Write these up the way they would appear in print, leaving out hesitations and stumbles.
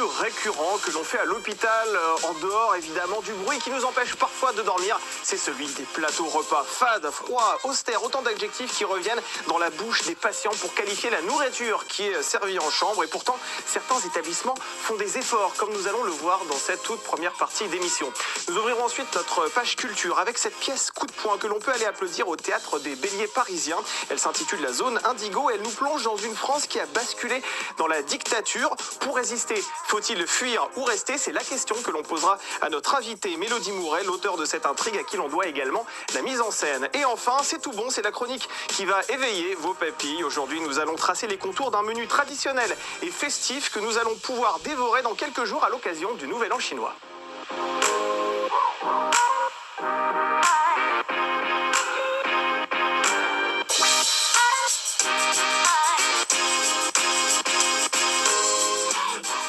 plus récurrent que l'on fait à l'hôpital, en dehors évidemment du bruit qui nous empêche parfois de dormir, c'est celui des plateaux repas. Fade, froid, austère, autant d'adjectifs qui reviennent dans la bouche des patients pour qualifier la nourriture qui est servie en chambre. Et pourtant, certains établissements font des efforts, comme nous allons le voir dans cette toute première partie d'émission. Nous ouvrirons ensuite notre page culture avec cette pièce coup de poing que l'on peut aller applaudir au théâtre des Béliers parisiens. Elle s'intitule La Zone Indigo et elle nous plonge dans une France qui a basculé dans la dictature. Pour résister, faut-il fuir ou rester? C'est la question que l'on posera à notre invitée Mélodie Mouret, l'auteur de cette intrigue à qui l'on doit également la mise en scène. Et enfin, c'est tout bon, c'est la chronique qui va éveiller vos papilles. Aujourd'hui, nous allons tracer les contours d'un menu traditionnel et festif que nous allons pouvoir dévorer dans quelques jours à l'occasion du Nouvel An chinois.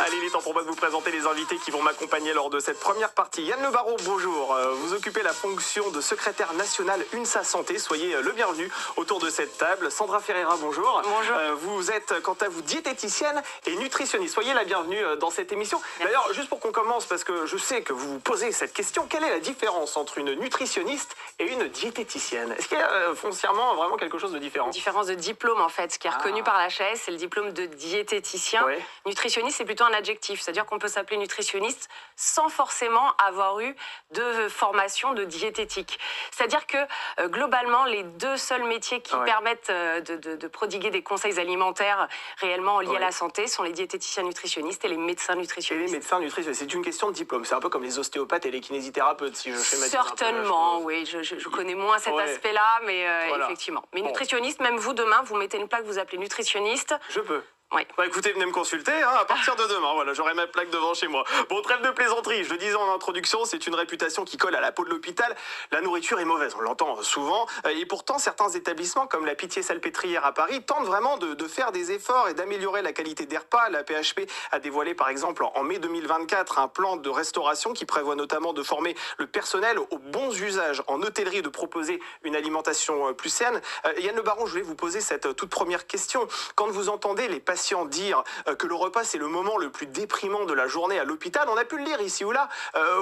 Allez, il est temps pour moi de vous présenter les invités qui vont m'accompagner lors de cette première partie. Yann Le Barreau, bonjour. Vous occupez la fonction de secrétaire national UNSA Santé. Soyez le bienvenu autour de cette table. Sandra Ferreira, bonjour. Bonjour. Vous êtes, quant à vous, diététicienne et nutritionniste. Soyez la bienvenue dans cette émission. D'ailleurs, juste pour qu'on commence, parce que je sais que vous vous posez cette question, quelle est la différence entre une nutritionniste et une diététicienne? Est-ce qu'il y a foncièrement vraiment quelque chose de différent? Une différence de diplôme, en fait. Ce qui est reconnu par la HAS, c'est le diplôme de diététicien. Ouais. Nutritionniste, c'est plutôt un adjectif. C'est-à-dire qu'on peut s'appeler nutritionniste sans forcément avoir eu de formation de diététique. C'est-à-dire que, globalement, les deux seuls métiers qui permettent de prodiguer des conseils alimentaires réellement liés à la santé sont les diététiciens nutritionnistes et les médecins Et nutritionnistes. les médecins nutritionnistes, c'est une question de diplôme. C'est un peu comme les ostéopathes et les kinésithérapeutes, si je schématise Certainement, oui. Je connais moins cet aspect-là, mais Voilà. effectivement. Mais nutritionniste, même vous, demain, vous mettez une plaque, vous appelez nutritionniste. Je peux. Oui. Bah écoutez, venez me consulter, hein, à partir de demain, voilà, j'aurai ma plaque devant chez moi. Bon, trêve de plaisanterie, je le disais en introduction, c'est une réputation qui colle à la peau de l'hôpital. La nourriture est mauvaise, on l'entend souvent, et pourtant certains établissements comme la Pitié-Salpêtrière à Paris tentent vraiment de faire des efforts et d'améliorer la qualité des repas. La PHP a dévoilé par exemple en mai 2024 un plan de restauration qui prévoit notamment de former le personnel aux bons usages en hôtellerie et de proposer une alimentation plus saine. Yann Le Baron, je voulais vous poser cette toute première question. Quand vous entendez les patients dire que le repas c'est le moment le plus déprimant de la journée à l'hôpital, on a pu le lire ici ou là,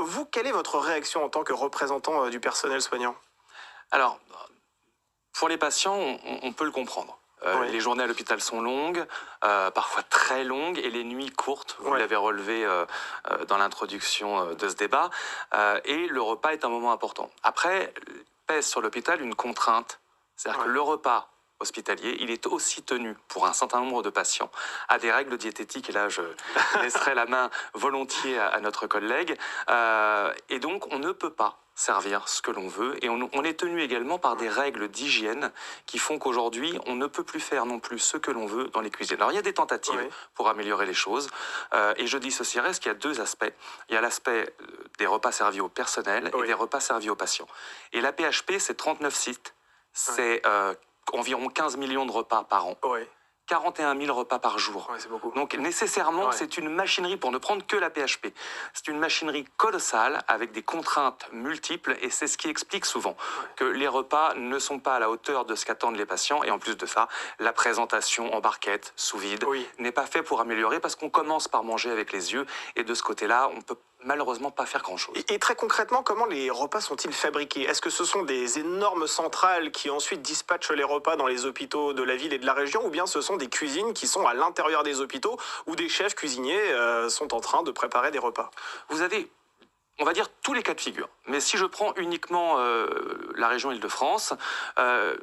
vous, quelle est votre réaction en tant que représentant du personnel soignant? Alors, pour les patients, on peut le comprendre. Les journées à l'hôpital sont longues, parfois très longues, et les nuits courtes, vous l'avez relevé dans l'introduction de ce débat, et le repas est un moment important. Après, pèse sur l'hôpital une contrainte, c'est-à-dire que le repas hospitalier, il est aussi tenu pour un certain nombre de patients à des règles diététiques, et là je laisserai la main volontiers à notre collègue, et donc on ne peut pas servir ce que l'on veut, et on est tenu également par des règles d'hygiène qui font qu'aujourd'hui on ne peut plus faire non plus ce que l'on veut dans les cuisines. Alors il y a des tentatives pour améliorer les choses, et je dissocierai ce qu'il y a deux aspects. Il y a l'aspect des repas servis au personnel et des repas servis aux patients. Et la PHP, c'est 39 sites, c'est environ 15 millions de repas par an. 41 000 repas par jour. C'est beaucoup. Donc nécessairement, c'est une machinerie, pour ne prendre que la PHP, c'est une machinerie colossale avec des contraintes multiples, et c'est ce qui explique souvent que les repas ne sont pas à la hauteur de ce qu'attendent les patients, et en plus de ça, la présentation en barquette, sous vide, n'est pas fait pour améliorer, parce qu'on commence par manger avec les yeux, et de ce côté-là, on peut malheureusement pas faire grand-chose. Et très concrètement, comment les repas sont-ils fabriqués? Est-ce que ce sont des énormes centrales qui ensuite dispatchent les repas dans les hôpitaux de la ville et de la région, ou bien ce sont des cuisines qui sont à l'intérieur des hôpitaux où des chefs cuisiniers sont en train de préparer des repas? Vous avez, on va dire, tous les cas de figure. Mais si je prends uniquement la région Île-de-France,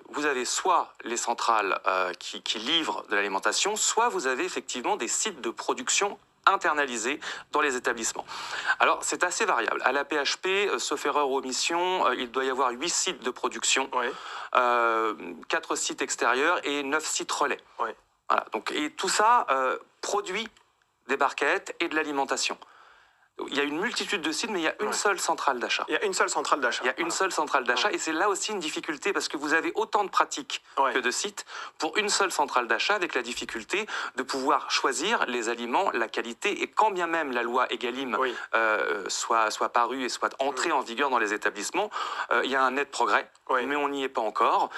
vous avez soit les centrales qui livrent de l'alimentation, soit vous avez effectivement des sites de production internalisés dans les établissements. Alors, c'est assez variable. À la PHP, sauf erreur ou omission, il doit y avoir 8 sites de production, 4 sites extérieurs et 9 sites relais. Voilà. Donc, et tout ça produit des barquettes et de l'alimentation. Il y a une multitude de sites, mais il y a une seule centrale d'achat. Il y a une seule centrale d'achat. Il y a une seule centrale d'achat, et c'est là aussi une difficulté, parce que vous avez autant de pratiques que de sites pour une seule centrale d'achat, avec la difficulté de pouvoir choisir les aliments, la qualité, et quand bien même la loi Egalim soit parue et soit entrée en vigueur dans les établissements, il y a un net progrès, mais on n'y est pas encore,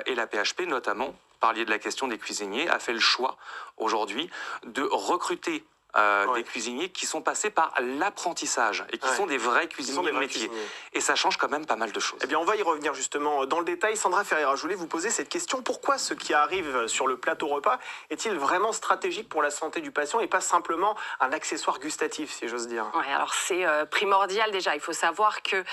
et la PHP notamment, parliez de la question des cuisiniers, a fait le choix aujourd'hui de recruter des cuisiniers qui sont passés par l'apprentissage et qui sont des vrais cuisiniers de métier. Et ça change quand même pas mal de choses. Eh bien, on va y revenir justement dans le détail. Sandra Ferreira, je voulais vous poser cette question. Pourquoi ce qui arrive sur le plateau repas est-il vraiment stratégique pour la santé du patient et pas simplement un accessoire gustatif, si j'ose dire? Ouais, alors c'est primordial déjà. Il faut savoir que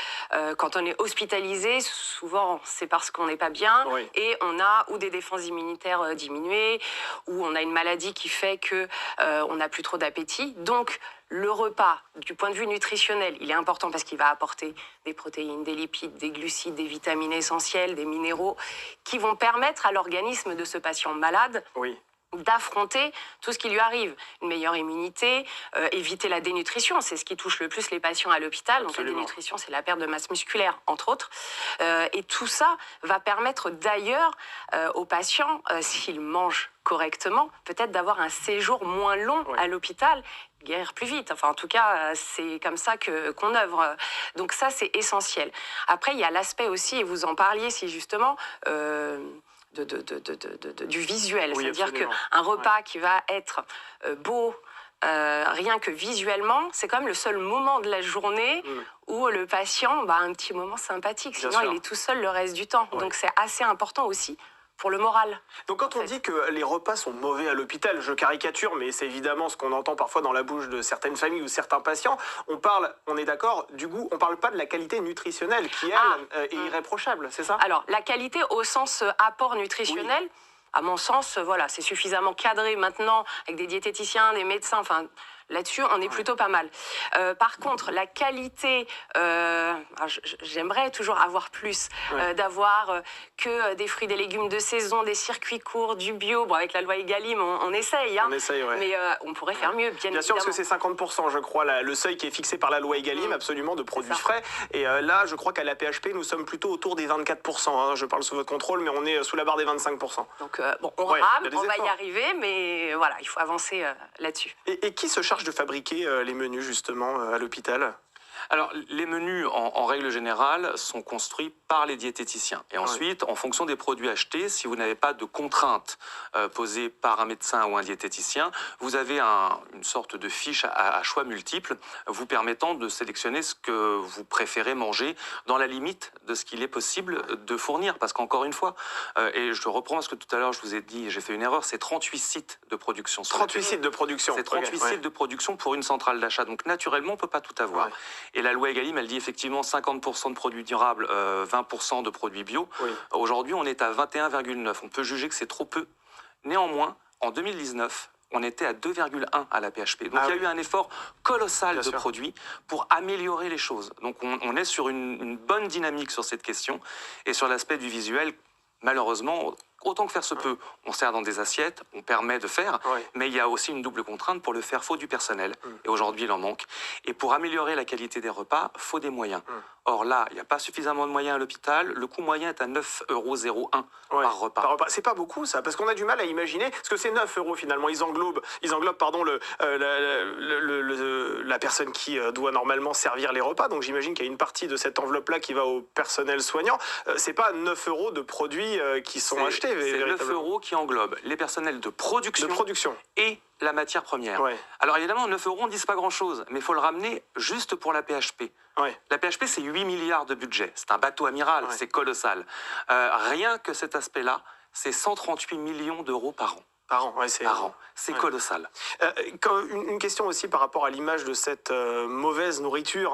quand on est hospitalisé, souvent c'est parce qu'on n'est pas bien et on a ou des défenses immunitaires diminuées ou on a une maladie qui fait que on n'a plus trop d'appétit. Donc le repas, du point de vue nutritionnel, il est important parce qu'il va apporter des protéines, des lipides, des glucides, des vitamines essentielles, des minéraux qui vont permettre à l'organisme de ce patient malade d'affronter tout ce qui lui arrive. Une meilleure immunité, éviter la dénutrition, c'est ce qui touche le plus les patients à l'hôpital. Donc la dénutrition, c'est la perte de masse musculaire, entre autres. Et tout ça va permettre d'ailleurs aux patients, s'ils mangent correctement, peut-être d'avoir un séjour moins long à l'hôpital, guérir plus vite. Enfin, en tout cas, c'est comme ça qu'on œuvre. Donc ça, c'est essentiel. Après, il y a l'aspect aussi, et vous en parliez si justement... du visuel, c'est-à-dire qu'un repas qui va être beau, rien que visuellement, c'est quand même le seul moment de la journée où le patient a un petit moment sympathique, sinon il est tout seul le reste du temps. Donc c'est assez important aussi pour le moral. Donc quand on dit que les repas sont mauvais à l'hôpital, je caricature, mais c'est évidemment ce qu'on entend parfois dans la bouche de certaines familles ou certains patients, on est d'accord, du goût, on parle pas de la qualité nutritionnelle qui, elle, est irréprochable, c'est ça? Alors, la qualité au sens apport nutritionnel, à mon sens, voilà, c'est suffisamment cadré maintenant avec des diététiciens, des médecins, enfin... Là-dessus, on est plutôt pas mal. Par contre, la qualité, j'aimerais toujours avoir plus, d'avoir que des fruits, des légumes de saison, des circuits courts, du bio. Bon, avec la loi Egalim, on essaye. On essaye, mais on pourrait faire mieux, bien évidemment. Bien sûr, parce que c'est 50%, je crois, le seuil qui est fixé par la loi Egalim, absolument, de produits frais. Et là, je crois qu'à la PHP, nous sommes plutôt autour des 24%. Je parle sous votre contrôle, mais on est sous la barre des 25%. Donc, on rame, on va y arriver, mais voilà, il faut avancer là-dessus. Et qui se charge de fabriquer les menus justement à l'hôpital? Alors, les menus, en règle générale, sont construits par les diététiciens. Et ensuite, en fonction des produits achetés, si vous n'avez pas de contraintes posées par un médecin ou un diététicien, vous avez une sorte de fiche à choix multiples vous permettant de sélectionner ce que vous préférez manger dans la limite de ce qu'il est possible de fournir. Parce qu'encore une fois, et je reprends parce que tout à l'heure, je vous ai dit, j'ai fait une erreur, c'est 38 sites de production. 38 sites de production. C'est 38 sites de production pour une centrale d'achat. Donc, naturellement, on ne peut pas tout avoir. Et la loi Egalim, elle dit effectivement 50% de produits durables, 20% de produits bio. Aujourd'hui, on est à 21,9. On peut juger que c'est trop peu. Néanmoins, en 2019, on était à 2,1 à la PHP. Donc il y a eu un effort colossal de produits pour améliorer les choses. Donc on est sur une bonne dynamique sur cette question. Et sur l'aspect du visuel, malheureusement... Autant que faire se peut, on sert dans des assiettes, on permet de faire, mais il y a aussi une double contrainte pour le faire, faut du personnel. Et aujourd'hui, il en manque. Et pour améliorer la qualité des repas, faut des moyens. Or là, il n'y a pas suffisamment de moyens à l'hôpital. Le coût moyen est à 9,01 € par repas. C'est pas beaucoup ça, parce qu'on a du mal à imaginer, parce que c'est 9 € finalement, ils englobent pardon, la personne qui doit normalement servir les repas, donc j'imagine qu'il y a une partie de cette enveloppe-là qui va au personnel soignant. C'est pas 9 € de produits qui sont achetés. C'est 9 € qui englobe les personnels de production et la matière première. Alors évidemment, 9 € ne disent pas grand-chose, mais il faut le ramener juste pour la PHP. La PHP, c'est 8 milliards de budget. C'est un bateau amiral, c'est colossal. Rien que cet aspect-là, c'est 138 millions d'euros par an. Par an, c'est colossal. Une question aussi par rapport à l'image de cette mauvaise nourriture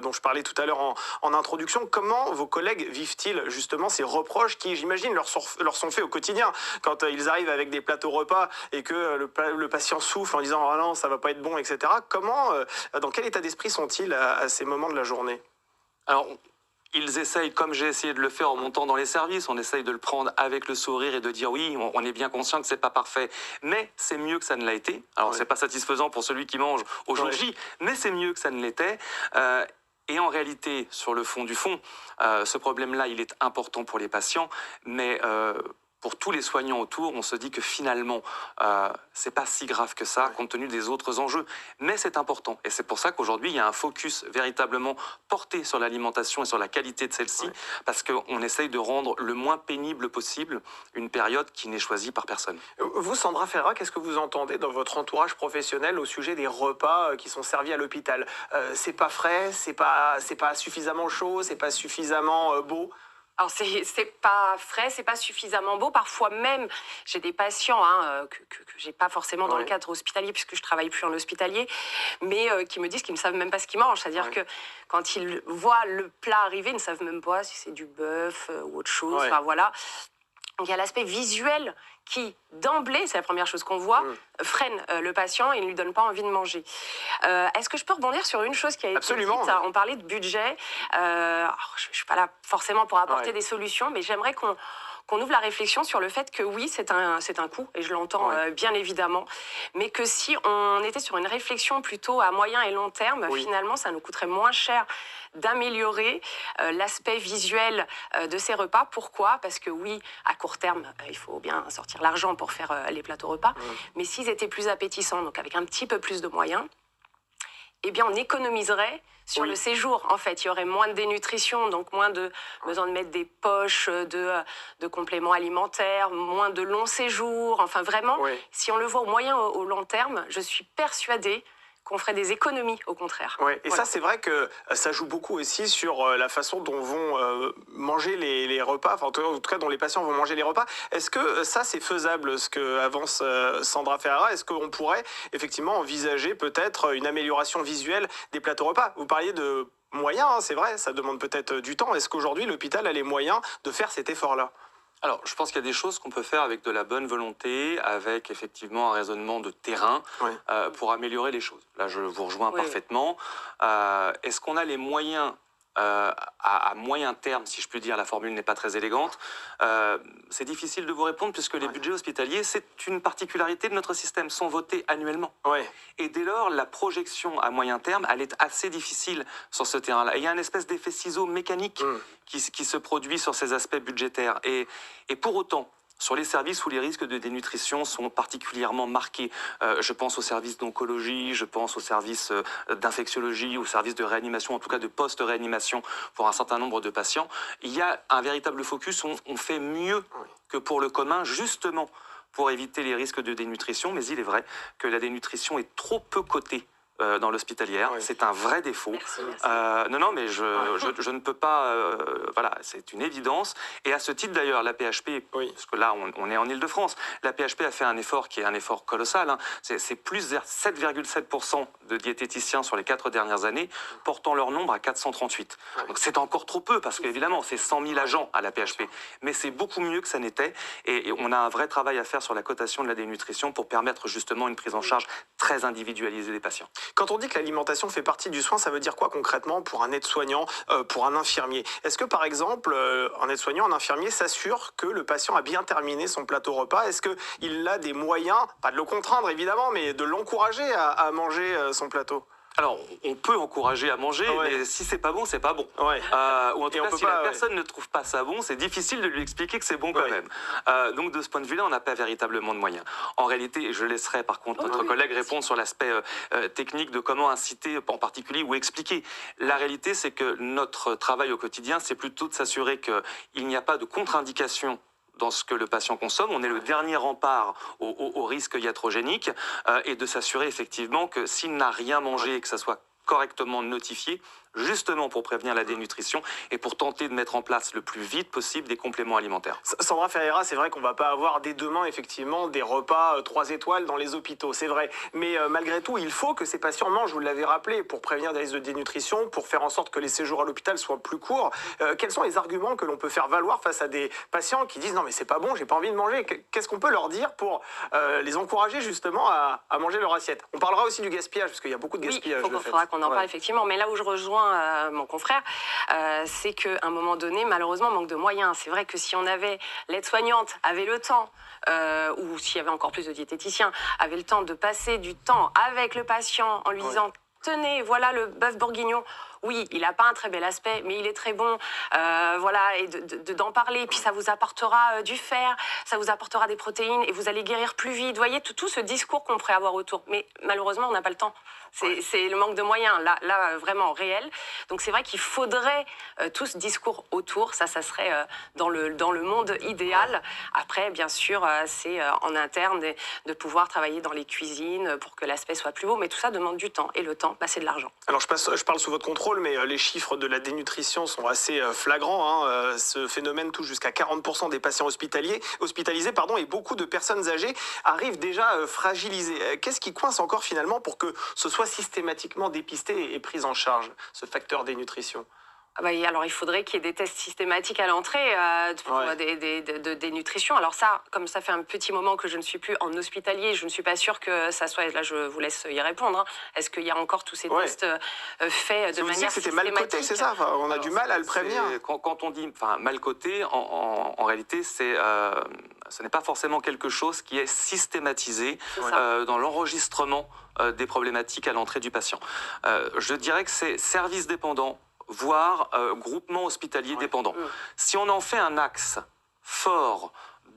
dont je parlais tout à l'heure en introduction. Comment vos collègues vivent-ils justement ces reproches qui, j'imagine, leur sont faits au quotidien quand ils arrivent avec des plateaux repas et que le patient souffle en disant « Ah non, ça va pas être bon, etc. » Dans quel état d'esprit sont-ils à ces moments de la journée? Alors, ils essayent, comme j'ai essayé de le faire en montant dans les services, on essaye de le prendre avec le sourire et de dire oui, on est bien conscient que c'est pas parfait, mais c'est mieux que ça ne l'a été. Alors c'est pas satisfaisant pour celui qui mange au jour J, mais c'est mieux que ça ne l'était. Et en réalité, sur le fond du fond, ce problème-là, il est important pour les patients, mais pour tous les soignants autour, on se dit que finalement, c'est pas si grave que ça, compte tenu des autres enjeux. Mais c'est important. Et c'est pour ça qu'aujourd'hui, il y a un focus véritablement porté sur l'alimentation et sur la qualité de celle-ci, parce qu'on essaye de rendre le moins pénible possible une période qui n'est choisie par personne. Vous, Sandra Ferreira, qu'est-ce que vous entendez dans votre entourage professionnel au sujet des repas qui sont servis à l'hôpital? C'est pas frais, c'est pas suffisamment chaud, c'est pas suffisamment beau? Alors, c'est pas frais, c'est pas suffisamment beau. Parfois même, j'ai des patients que j'ai pas forcément dans le cadre hospitalier, puisque je travaille plus en hospitalier, mais qui me disent qu'ils ne savent même pas ce qu'ils mangent. C'est-à-dire que quand ils voient le plat arriver, ils ne savent même pas si c'est du bœuf ou autre chose. Enfin, voilà. Il y a l'aspect visuel qui, d'emblée, c'est la première chose qu'on voit, freine le patient et ne lui donne pas envie de manger. Est-ce que je peux rebondir sur une chose qui a été dite? On parlait de budget. Alors, je ne suis pas là forcément pour apporter des solutions, mais j'aimerais qu'on ouvre la réflexion sur le fait que oui, c'est un coût, et je l'entends bien évidemment, mais que si on était sur une réflexion plutôt à moyen et long terme, finalement, ça nous coûterait moins cher d'améliorer l'aspect visuel de ces repas. Pourquoi? Parce que oui, à court terme, il faut bien sortir l'argent pour faire les plateaux repas, mais s'ils étaient plus appétissants, donc avec un petit peu plus de moyens, eh bien, on économiserait sur le séjour. En fait, il y aurait moins de dénutrition, donc moins de besoin de mettre des poches de compléments alimentaires, moins de longs séjours. Enfin, vraiment, si on le voit au moyen au long terme, je suis persuadée qu'on ferait des économies, au contraire. Et ça, c'est vrai que ça joue beaucoup aussi sur la façon dont vont manger les repas, enfin, en tout cas, dont les patients vont manger les repas. Est-ce que ça, c'est faisable, ce que avance Sandra Ferreira? Est-ce qu'on pourrait effectivement envisager peut-être une amélioration visuelle des plateaux repas? Vous parliez de moyens, c'est vrai, ça demande peut-être du temps. Est-ce qu'aujourd'hui, l'hôpital a les moyens de faire cet effort-là? Alors, je pense qu'il y a des choses qu'on peut faire avec de la bonne volonté, avec effectivement un raisonnement de terrain pour améliorer les choses. Là, je vous rejoins parfaitement. Est-ce qu'on a les moyens à moyen terme, si je puis dire, la formule n'est pas très élégante. C'est difficile de vous répondre puisque les budgets hospitaliers, c'est une particularité de notre système, sont votés annuellement. Et dès lors, la projection à moyen terme, elle est assez difficile sur ce terrain-là. Et il y a une espèce d'effet ciseau mécanique qui se produit sur ces aspects budgétaires. Et pour autant, sur les services où les risques de dénutrition sont particulièrement marqués, je pense aux services d'oncologie, je pense aux services d'infectiologie, aux services de réanimation, en tout cas de post-réanimation pour un certain nombre de patients, il y a un véritable focus, on fait mieux que pour le commun, justement pour éviter les risques de dénutrition, mais il est vrai que la dénutrition est trop peu cotée dans l'hospitalière. C'est un vrai défaut. Merci. Non, mais je ne peux pas... voilà, c'est une évidence. Et à ce titre, d'ailleurs, la PHP, parce que là, on est en Ile-de-France, la PHP a fait un effort qui est un effort colossal. Hein. C'est plus 7,7% de diététiciens sur les 4 dernières années, portant leur nombre à 438. Donc c'est encore trop peu, parce qu'évidemment, c'est 100 000 agents à la PHP. Mais c'est beaucoup mieux que ça n'était. Et on a un vrai travail à faire sur la cotation de la dénutrition pour permettre justement une prise en charge très individualisée des patients. Quand on dit que l'alimentation fait partie du soin, ça veut dire quoi concrètement pour un aide-soignant, pour un infirmier? Est-ce que par exemple, un aide-soignant, un infirmier s'assure que le patient a bien terminé son plateau repas? Est-ce qu'il a des moyens, pas de le contraindre évidemment, mais de l'encourager à manger son plateau? Alors, on peut encourager à manger, mais si c'est pas bon, c'est pas bon. Ou en tout cas, si la personne ne trouve pas ça bon, c'est difficile de lui expliquer que c'est bon quand même. Donc, de ce point de vue-là, on n'a pas véritablement de moyens. En réalité, je laisserai par contre notre collègue répondre sur l'aspect technique de comment inciter en particulier ou expliquer. La réalité, c'est que notre travail au quotidien, c'est plutôt de s'assurer qu'il n'y a pas de contre-indication dans ce que le patient consomme. On est le dernier rempart au risque iatrogénique et de s'assurer effectivement que s'il n'a rien mangé et que ça soit correctement notifié, justement pour prévenir la dénutrition et pour tenter de mettre en place le plus vite possible des compléments alimentaires. Sandra Ferreira, c'est vrai qu'on ne va pas avoir dès demain effectivement des repas 3 étoiles dans les hôpitaux, c'est vrai. Mais malgré tout, il faut que ces patients mangent, vous l'avez rappelé, pour prévenir des risques de dénutrition, pour faire en sorte que les séjours à l'hôpital soient plus courts. Quels sont les arguments que l'on peut faire valoir face à des patients qui disent « Non mais c'est pas bon, j'ai pas envie de manger ». Qu'est-ce qu'on peut leur dire pour les encourager justement à manger leur assiette? On parlera aussi du gaspillage, parce qu'il y a beaucoup de gaspillage. Oui, il faudra qu'on en parle effectivement. Mais là où je rejoins mon confrère, c'est qu'à un moment donné, malheureusement, manque de moyens. C'est vrai que si on avait, l'aide-soignante avait le temps, ou s'il y avait encore plus de diététiciens, avait le temps de passer du temps avec le patient en lui disant « Tenez, voilà le bœuf bourguignon » oui, il n'a pas un très bel aspect, mais il est très bon. Voilà, et d'en parler. Puis ça vous apportera du fer, ça vous apportera des protéines et vous allez guérir plus vite. Vous voyez, tout ce discours qu'on pourrait avoir autour. Mais malheureusement, on n'a pas le temps. C'est le manque de moyens, là vraiment réel. Donc c'est vrai qu'il faudrait tout ce discours autour. Ça serait dans le monde idéal. Après, bien sûr, c'est en interne de pouvoir travailler dans les cuisines pour que l'aspect soit plus beau. Mais tout ça demande du temps. Et le temps, c'est de l'argent. Alors je parle sous votre contrôle, mais les chiffres de la dénutrition sont assez flagrants. Hein. Ce phénomène touche jusqu'à 40% des patients hospitalisés, et beaucoup de personnes âgées arrivent déjà fragilisées. Qu'est-ce qui coince encore finalement pour que ce soit systématiquement dépisté et pris en charge, ce facteur dénutrition? Alors, il faudrait qu'il y ait des tests systématiques à l'entrée de dénutrition. Alors ça, comme ça fait un petit moment que je ne suis plus en hospitalier, je ne suis pas sûre que ça soit... Là, je vous laisse y répondre. Hein. Est-ce qu'il y a encore tous ces tests faits de manière systématique? C'était mal coté, c'est ça? On a du mal à le prévenir. Quand on dit mal coté, en réalité, ce n'est pas forcément quelque chose qui est systématisé dans l'enregistrement des problématiques à l'entrée du patient. Je dirais que c'est service dépendant, voire groupement hospitalier dépendant. Si on en fait un axe fort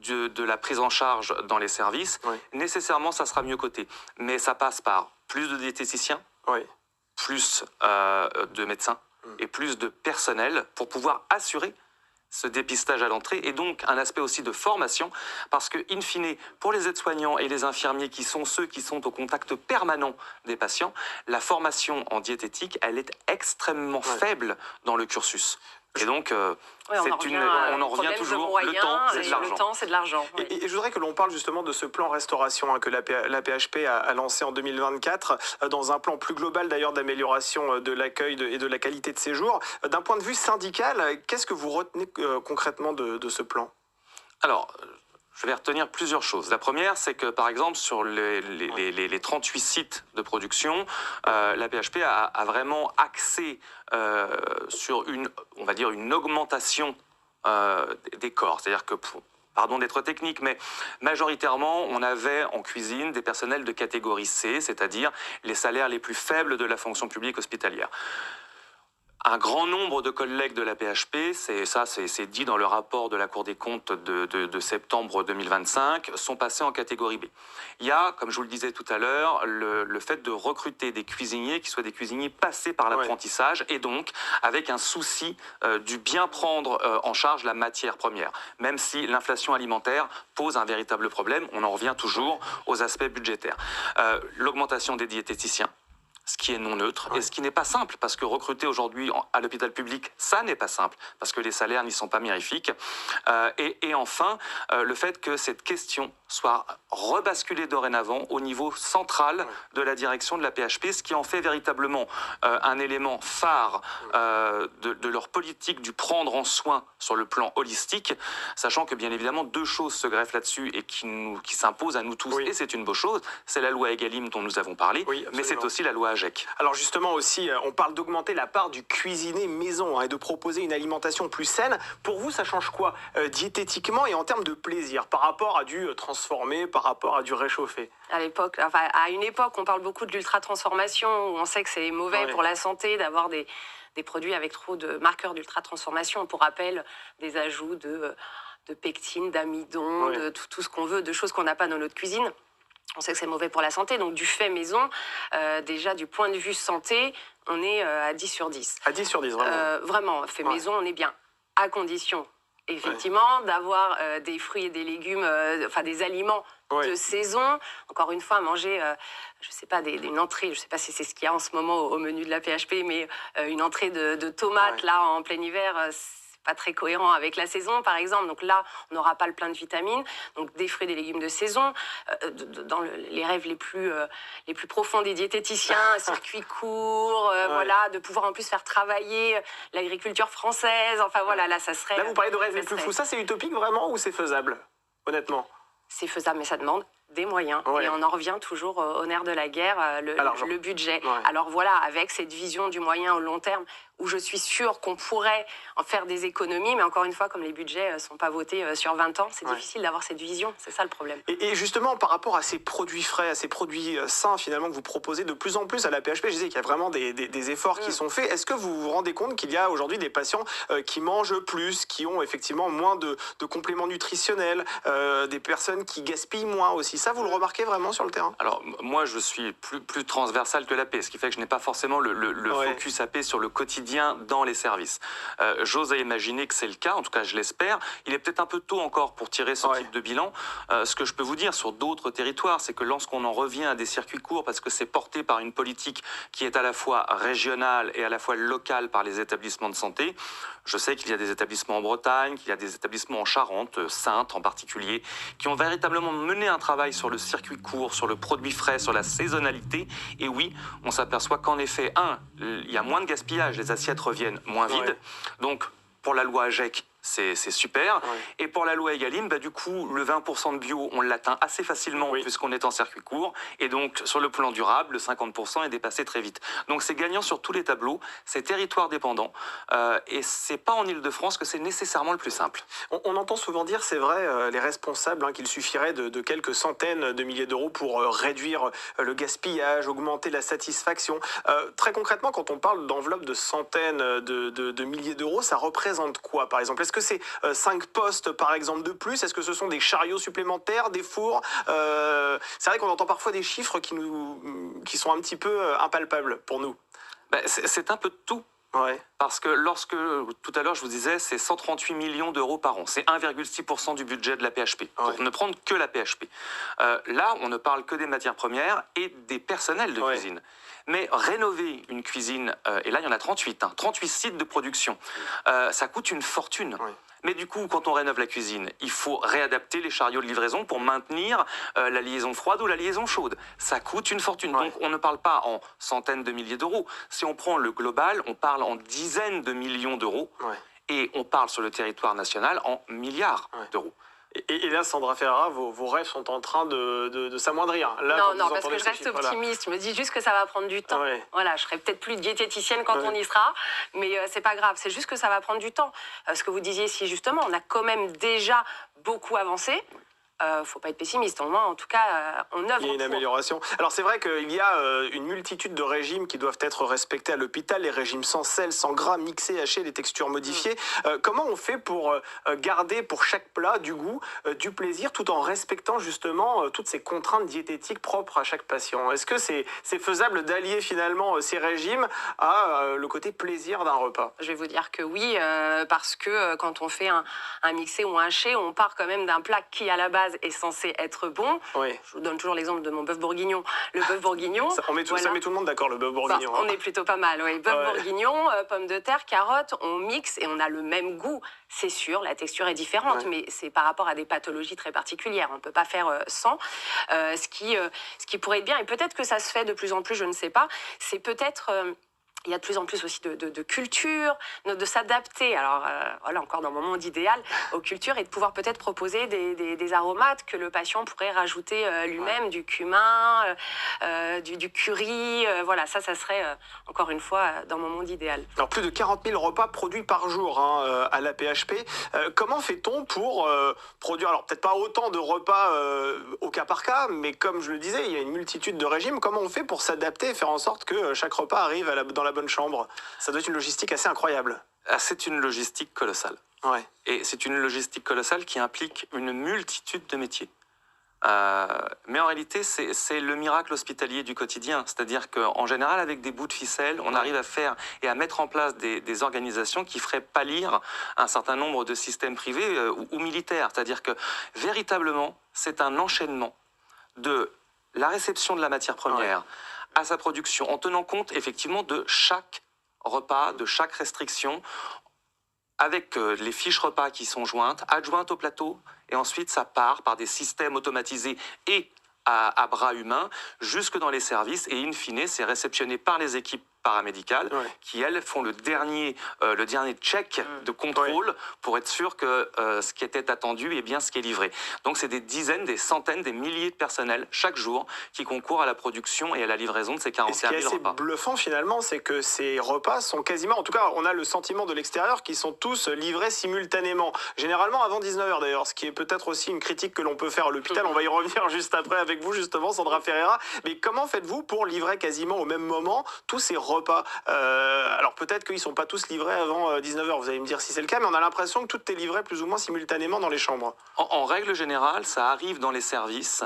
de la prise en charge dans les services, nécessairement ça sera mieux coté. Mais ça passe par plus de diététiciens, plus de médecins et plus de personnel pour pouvoir assurer ce dépistage à l'entrée et donc un aspect aussi de formation parce que, in fine, pour les aides-soignants et les infirmiers qui sont ceux qui sont au contact permanent des patients, la formation en diététique, elle est extrêmement faible dans le cursus. Et donc, on en revient toujours, le temps, c'est de l'argent. Le temps, c'est de l'argent. Et je voudrais que l'on parle justement de ce plan restauration que la PHP a lancé en 2024, dans un plan plus global d'ailleurs d'amélioration de l'accueil et de la qualité de séjour. D'un point de vue syndical, qu'est-ce que vous retenez concrètement de ce plan? Alors, je vais retenir plusieurs choses. La première, c'est que, par exemple, sur les 38 sites de production, la PHP a vraiment axé sur on va dire, une augmentation des corps. C'est-à-dire que, pardon d'être technique, mais majoritairement, on avait en cuisine des personnels de catégorie C, c'est-à-dire les salaires les plus faibles de la fonction publique hospitalière. Un grand nombre de collègues de la PHP, c'est dit dans le rapport de la Cour des comptes de septembre 2025, sont passés en catégorie B. Il y a, comme je vous le disais tout à l'heure, le fait de recruter des cuisiniers qui soient des cuisiniers passés par l'apprentissage et donc avec un souci du bien prendre en charge la matière première. Même si l'inflation alimentaire pose un véritable problème, on en revient toujours aux aspects budgétaires. L'augmentation des diététiciens, ce qui est non neutre et ce qui n'est pas simple, parce que recruter aujourd'hui à l'hôpital public, ça n'est pas simple, parce que les salaires n'y sont pas mirifiques. Et enfin, le fait que cette question soit rebasculée dorénavant au niveau central de la direction de la PHP, ce qui en fait véritablement un élément phare de leur politique du prendre en soin sur le plan holistique, sachant que bien évidemment deux choses se greffent là-dessus et qui s'imposent à nous tous, et c'est une bonne chose, c'est la loi Egalim dont nous avons parlé, mais c'est aussi la loi AGEC. Alors justement aussi, on parle d'augmenter la part du cuisinier maison et de proposer une alimentation plus saine. Pour vous, ça change quoi diététiquement et en termes de plaisir par rapport à du transformé, par rapport à du réchauffé? À une époque, on parle beaucoup de l'ultra-transformation, où on sait que c'est mauvais pour la santé d'avoir des produits avec trop de marqueurs d'ultra-transformation. Pour rappel, des ajouts de pectine, d'amidon, de tout ce qu'on veut, de choses qu'on n'a pas dans notre cuisine. On sait que c'est mauvais pour la santé, donc du fait maison, déjà du point de vue santé, on est à 10 sur 10. À 10 sur 10, vraiment? Vraiment, fait maison, on est bien, à condition, effectivement, d'avoir des fruits et des légumes, des aliments de saison. Encore une fois, manger, je sais pas, une entrée, je sais pas si c'est ce qu'il y a en ce moment au menu de la PHP, mais une entrée de tomates, là, en plein hiver, pas très cohérent avec la saison, par exemple. Donc là, on n'aura pas le plein de vitamines. Donc des fruits et des légumes de saison. Dans les rêves les plus profonds des diététiciens, circuit court, de pouvoir en plus faire travailler l'agriculture française. Enfin voilà, là, ça serait... Là, vous parlez de rêves les plus fous. Ça, c'est utopique vraiment ou c'est faisable, honnêtement? C'est faisable, mais ça demande des moyens. Ouais. Et on en revient toujours au nerf de la guerre, le budget. Ouais. Alors voilà, avec cette vision du moyen au long terme, où je suis sûre qu'on pourrait en faire des économies, mais encore une fois, comme les budgets ne sont pas votés sur 20 ans, c'est difficile d'avoir cette vision, c'est ça le problème. Et justement, par rapport à ces produits frais, à ces produits sains finalement que vous proposez de plus en plus à la PHP, je disais qu'il y a vraiment des efforts qui sont faits. Est-ce que vous vous rendez compte qu'il y a aujourd'hui des patients qui mangent plus, qui ont effectivement moins de compléments nutritionnels, des personnes qui gaspillent moins aussi? Ça, vous le remarquez vraiment sur le terrain? Alors, moi, je suis plus transversal que l'AP, ce qui fait que je n'ai pas forcément le focus AP sur le quotidien dans les services. J'ose imaginer que c'est le cas, en tout cas, je l'espère. Il est peut-être un peu tôt encore pour tirer ce type de bilan. Ce que je peux vous dire sur d'autres territoires, c'est que lorsqu'on en revient à des circuits courts, parce que c'est porté par une politique qui est à la fois régionale et à la fois locale par les établissements de santé, je sais qu'il y a des établissements en Bretagne, qu'il y a des établissements en Charente, Saintes en particulier, qui ont véritablement mené un travail sur le circuit court, sur le produit frais, sur la saisonnalité. Et oui, on s'aperçoit qu'en effet, il y a moins de gaspillage, les assiettes reviennent moins vides. Donc, pour la loi AGEC, c'est super. Et pour la loi Egalim, du coup, le 20% de bio, on l'atteint assez facilement puisqu'on est en circuit court. Et donc, sur le plan durable, le 50% est dépassé très vite. Donc, c'est gagnant sur tous les tableaux. C'est territoire dépendant. Et c'est pas en Ile-de-France que c'est nécessairement le plus simple. On entend souvent dire, c'est vrai, les responsables, qu'il suffirait de quelques centaines de milliers d'euros pour réduire le gaspillage, augmenter la satisfaction. Très concrètement, quand on parle d'enveloppe de centaines de milliers d'euros, ça représente quoi, par exemple? Est-ce que c'est 5 postes, par exemple, de plus? Est-ce que ce sont des chariots supplémentaires, des fours? C'est vrai qu'on entend parfois des chiffres qui sont un petit peu impalpables pour nous. C'est un peu de tout. Parce que lorsque, tout à l'heure, je vous disais, c'est 138 millions d'euros par an. C'est 1,6% du budget de la PHP, pour ne prendre que la PHP. Là, on ne parle que des matières premières et des personnels de cuisine. Mais rénover une cuisine, et là, il y en a 38, 38 sites de production, ça coûte une fortune. Mais du coup, quand on rénove la cuisine, il faut réadapter les chariots de livraison pour maintenir la liaison froide ou la liaison chaude. Ça coûte une fortune. Donc, on ne parle pas en centaines de milliers d'euros. Si on prend le global, on parle en dizaines de millions d'euros. Et on parle sur le territoire national en milliards d'euros. Et là, Sandra Ferrara, vos rêves sont en train de s'amoindrir. Là, non, parce que je reste optimiste. Je me dis juste que ça va prendre du temps. Voilà, je serai peut-être plus diététicienne quand on y sera, mais c'est pas grave. C'est juste que ça va prendre du temps. Ce que vous disiez si justement, on a quand même déjà beaucoup avancé. Faut pas être pessimiste. Au moins, en tout cas, on œuvre. Il y a une amélioration. Alors, c'est vrai qu'il y a une multitude de régimes qui doivent être respectés à l'hôpital. Les régimes sans sel, sans gras, mixés, hachés, les textures modifiées. Comment on fait pour garder pour chaque plat du goût, du plaisir, tout en respectant justement toutes ces contraintes diététiques propres à chaque patient? Est-ce que c'est faisable d'allier finalement ces régimes à le côté plaisir d'un repas? Je vais vous dire que oui, parce que quand on fait un mixé ou un haché, on part quand même d'un plat qui, à la base, est censé être bon. Je vous donne toujours l'exemple de mon bœuf bourguignon. Le bœuf bourguignon... Ça met tout le monde d'accord, le bœuf bourguignon. On est plutôt pas mal, Bœuf bourguignon, pommes de terre, carottes, on mixe et on a le même goût. C'est sûr, la texture est différente, mais c'est par rapport à des pathologies très particulières. On ne peut pas faire sans. Ce qui pourrait être bien, et peut-être que ça se fait de plus en plus, je ne sais pas, c'est peut-être... il y a de plus en plus aussi de culture, de s'adapter, alors voilà, encore dans mon monde idéal, aux cultures et de pouvoir peut-être proposer des aromates que le patient pourrait rajouter lui-même, du cumin, du curry, voilà, ça serait encore une fois dans mon monde idéal. Alors plus de 40 000 repas produits par jour à la PHP. Comment fait-on pour produire, alors peut-être pas autant de repas au cas par cas, mais comme je le disais, il y a une multitude de régimes. Comment on fait pour s'adapter et faire en sorte que chaque repas arrive dans la bonne chambre? Ça doit être une logistique assez incroyable. C'est une logistique colossale. Et c'est une logistique colossale qui implique une multitude de métiers. Mais en réalité, c'est le miracle hospitalier du quotidien. C'est-à-dire qu'en général, avec des bouts de ficelle, on arrive à faire et à mettre en place des organisations qui feraient pâlir un certain nombre de systèmes privés ou militaires. C'est-à-dire que véritablement, c'est un enchaînement de la réception de la matière première à sa production, en tenant compte effectivement de chaque repas, de chaque restriction, avec les fiches repas qui sont adjointes au plateau, et ensuite ça part par des systèmes automatisés et à bras humains jusque dans les services, et in fine, c'est réceptionné par les équipes paramédicales qui, elles, font le dernier check de contrôle pour être sûr que ce qui était attendu est bien ce qui est livré. Donc, c'est des dizaines, des centaines, des milliers de personnels chaque jour qui concourent à la production et à la livraison de ces 41 000 repas. Et ce qui est assez bluffant, finalement, c'est que ces repas sont quasiment, en tout cas, on a le sentiment de l'extérieur qu'ils sont tous livrés simultanément. Généralement avant 19h d'ailleurs, ce qui est peut-être aussi une critique que l'on peut faire à l'hôpital. On va y revenir juste après avec vous, justement, Sandra Ferreira. Mais comment faites-vous pour livrer quasiment au même moment tous ces repas? Alors peut-être qu'ils ne sont pas tous livrés avant 19h, vous allez me dire si c'est le cas, mais on a l'impression que tout est livré plus ou moins simultanément dans les chambres. En règle générale, ça arrive dans les services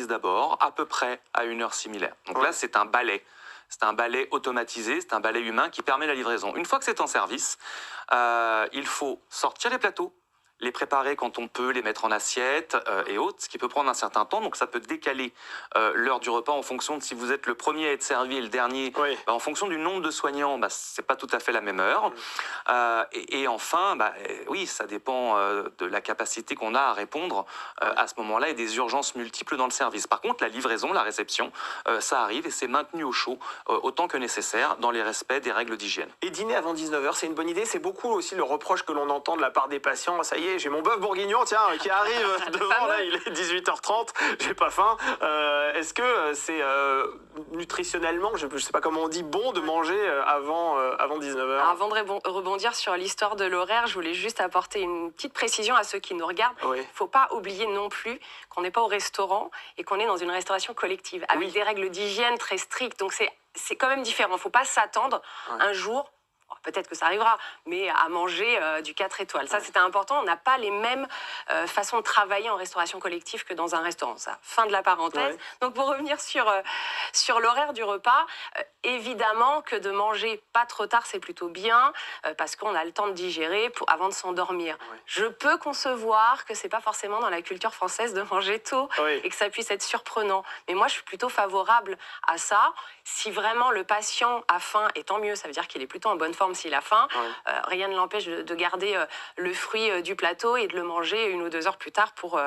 d'abord, à peu près à une heure similaire. Donc là, c'est un balai. C'est un balai automatisé, c'est un balai humain qui permet la livraison. Une fois que c'est en service, il faut sortir les plateaux, les préparer quand on peut, les mettre en assiette et autres, ce qui peut prendre un certain temps. Donc ça peut décaler l'heure du repas en fonction de si vous êtes le premier à être servi et le dernier. En fonction du nombre de soignants, c'est pas tout à fait la même heure. Et enfin, oui, ça dépend de la capacité qu'on a à répondre à ce moment-là et des urgences multiples dans le service. Par contre, la livraison, la réception, ça arrive et c'est maintenu au chaud autant que nécessaire dans les respects des règles d'hygiène. Et dîner avant 19h, c'est une bonne idée. C'est beaucoup aussi le reproche que l'on entend de la part des patients. Ça y est, j'ai mon bœuf bourguignon, tiens, qui arrive devant, là, il est 18h30, j'ai pas faim. Est-ce que c'est nutritionnellement, je sais pas comment on dit, bon de manger avant 19h? Avant de rebondir sur l'histoire de l'horaire, je voulais juste apporter une petite précision à ceux qui nous regardent. Il ne faut pas oublier non plus qu'on n'est pas au restaurant et qu'on est dans une restauration collective, avec des règles d'hygiène très strictes. Donc c'est quand même différent. Il ne faut pas s'attendre un jour, peut-être que ça arrivera, mais à manger du 4 étoiles. Ça, c'était important. On n'a pas les mêmes façons de travailler en restauration collective que dans un restaurant. Ça, fin de la parenthèse. Donc, pour revenir sur l'horaire du repas, évidemment que de manger pas trop tard, c'est plutôt bien, parce qu'on a le temps de digérer avant de s'endormir. Je peux concevoir que c'est pas forcément dans la culture française de manger tôt et que ça puisse être surprenant. Mais moi, je suis plutôt favorable à ça. Si vraiment le patient a faim, et tant mieux, ça veut dire qu'il est plutôt en bonne forme s'il a faim. Rien ne l'empêche de garder le fruit du plateau et de le manger 1 ou 2 heures plus tard pour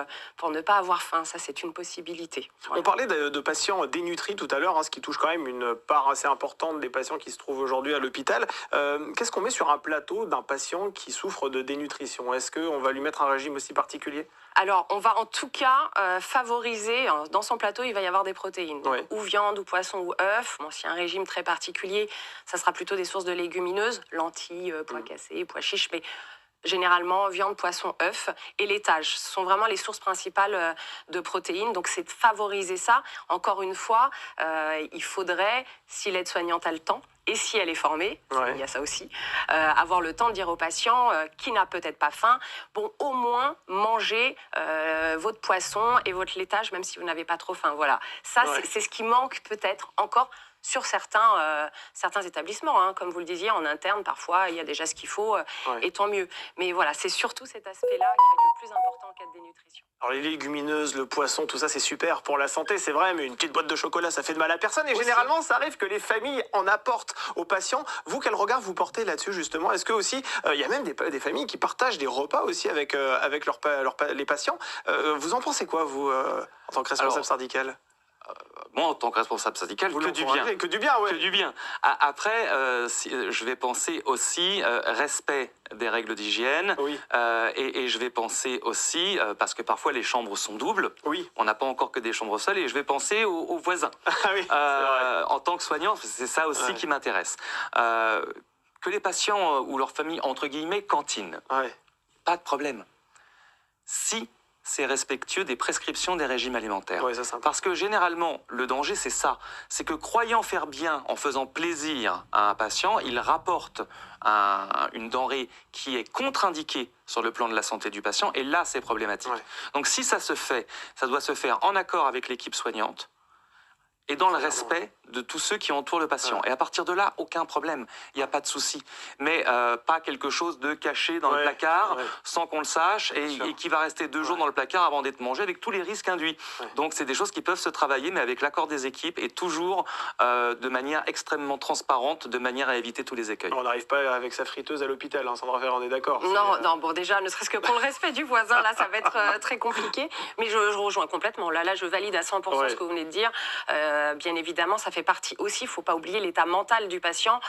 ne pas avoir faim. Ça, c'est une possibilité. On parlait de patients dénutris tout à l'heure, ce qui touche quand même une part assez importante des patients qui se trouvent aujourd'hui à l'hôpital. Qu'est-ce qu'on met sur un plateau d'un patient qui souffre de dénutrition? Est-ce qu'on va lui mettre un régime aussi particulier? Alors, on va en tout cas favoriser, dans son plateau, il va y avoir des protéines, ou viande, ou poisson, ou œufs. Bon, s'il y a un régime très particulier, ça sera plutôt des sources de légumineuses, lentilles, pois cassés, pois chiches, mais généralement viande, poisson, œufs et laitage. Ce sont vraiment les sources principales de protéines, donc c'est de favoriser ça. Encore une fois, il faudrait, si l'aide-soignante a le temps, et si elle est formée, il y a ça aussi, avoir le temps de dire au patient qui n'a peut-être pas faim, bon, au moins mangez votre poisson et votre laitage, même si vous n'avez pas trop faim. Voilà, ça c'est ce qui manque peut-être encore sur certains établissements. Comme vous le disiez, en interne, parfois, il y a déjà ce qu'il faut, et tant mieux. Mais voilà, c'est surtout cet aspect-là qui va être le plus important en cas de dénutrition. Alors les légumineuses, le poisson, tout ça c'est super pour la santé, c'est vrai, mais une petite boîte de chocolat ça fait de mal à personne et généralement ça arrive que les familles en apportent aux patients. Vous, quel regard vous portez là-dessus justement? Est-ce que aussi, il y a même des familles qui partagent des repas aussi avec les patients? Vous en pensez quoi, vous, en tant que responsable syndical? Moi, en tant que responsable syndical, que du bien. Que du bien. Après, je vais penser aussi respect des règles d'hygiène. Et je vais penser aussi, parce que parfois les chambres sont doubles, on n'a pas encore que des chambres seules, et je vais penser aux voisins. En tant que soignant, c'est ça aussi qui m'intéresse. Que les patients ou leurs familles, entre guillemets, cantinent. Pas de problème. Si c'est respectueux des prescriptions des régimes alimentaires. Parce que généralement, le danger, c'est ça. C'est que croyant faire bien en faisant plaisir à un patient, il rapporte une denrée qui est contre-indiquée sur le plan de la santé du patient, et là, c'est problématique. Donc si ça se fait, ça doit se faire en accord avec l'équipe soignante, et dans le respect de tous ceux qui entourent le patient. Et à partir de là, aucun problème, il n'y a pas de souci. Mais pas quelque chose de caché dans le placard, sans qu'on le sache, et qui va rester 2 jours dans le placard avant d'être mangé, avec tous les risques induits. Donc c'est des choses qui peuvent se travailler, mais avec l'accord des équipes, et toujours de manière extrêmement transparente, de manière à éviter tous les écueils. On n'arrive pas avec sa friteuse à l'hôpital, Sandra Ferreira, on est d'accord? Non, bon déjà, ne serait-ce que pour le respect du voisin, là, ça va être très compliqué. Mais je rejoins complètement. Là, je valide à 100% ce que vous venez de dire. Bien évidemment, ça fait fait partie aussi, il ne faut pas oublier l'état mental du patient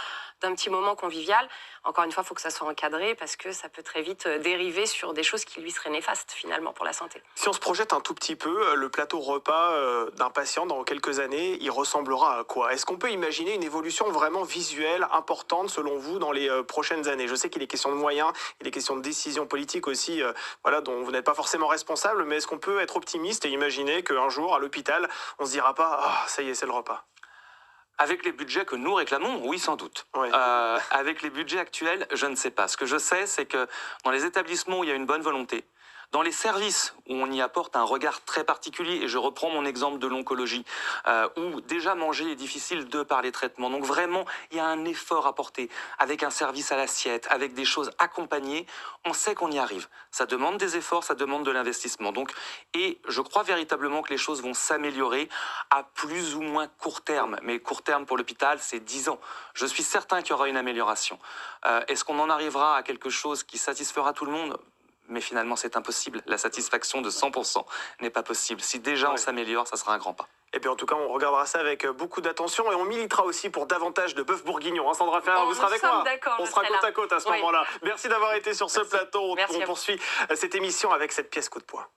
d'un petit moment convivial. Encore une fois, il faut que ça soit encadré parce que ça peut très vite dériver sur des choses qui lui seraient néfastes finalement pour la santé. Si on se projette un tout petit peu, le plateau repas d'un patient dans quelques années, il ressemblera à quoi? Est-ce qu'on peut imaginer une évolution vraiment visuelle importante selon vous dans les prochaines années? Je sais qu'il est question de moyens, il est question de décisions politiques aussi, voilà, dont vous n'êtes pas forcément responsable, mais est-ce qu'on peut être optimiste et imaginer qu'un jour, à l'hôpital, on se dira pas « Ah, ça y est, c'est le repas ». Avec les budgets que nous réclamons, oui, sans doute. Ouais. Avec les budgets actuels, je ne sais pas. Ce que je sais, c'est que dans les établissements où il y a une bonne volonté, dans les services où on y apporte un regard très particulier, et je reprends mon exemple de l'oncologie, où déjà manger est difficile de par les traitements. Donc vraiment, il y a un effort à porter avec un service à l'assiette, avec des choses accompagnées. On sait qu'on y arrive. Ça demande des efforts, ça demande de l'investissement. Donc, et je crois véritablement que les choses vont s'améliorer à plus ou moins court terme. Mais court terme pour l'hôpital, c'est 10 ans. Je suis certain qu'il y aura une amélioration. Est-ce qu'on en arrivera à quelque chose qui satisfera tout le monde ? Mais finalement, c'est impossible. La satisfaction de 100% n'est pas possible. Si déjà on s'améliore, ça sera un grand pas. Et puis en tout cas, on regardera ça avec beaucoup d'attention et on militera aussi pour davantage de bœuf bourguignon. Hein, Sandra Ferrer, vous serez avec moi? On sera côte à côte à ce moment-là. Merci d'avoir été sur ce plateau. On poursuit cette émission avec cette pièce coup de poing.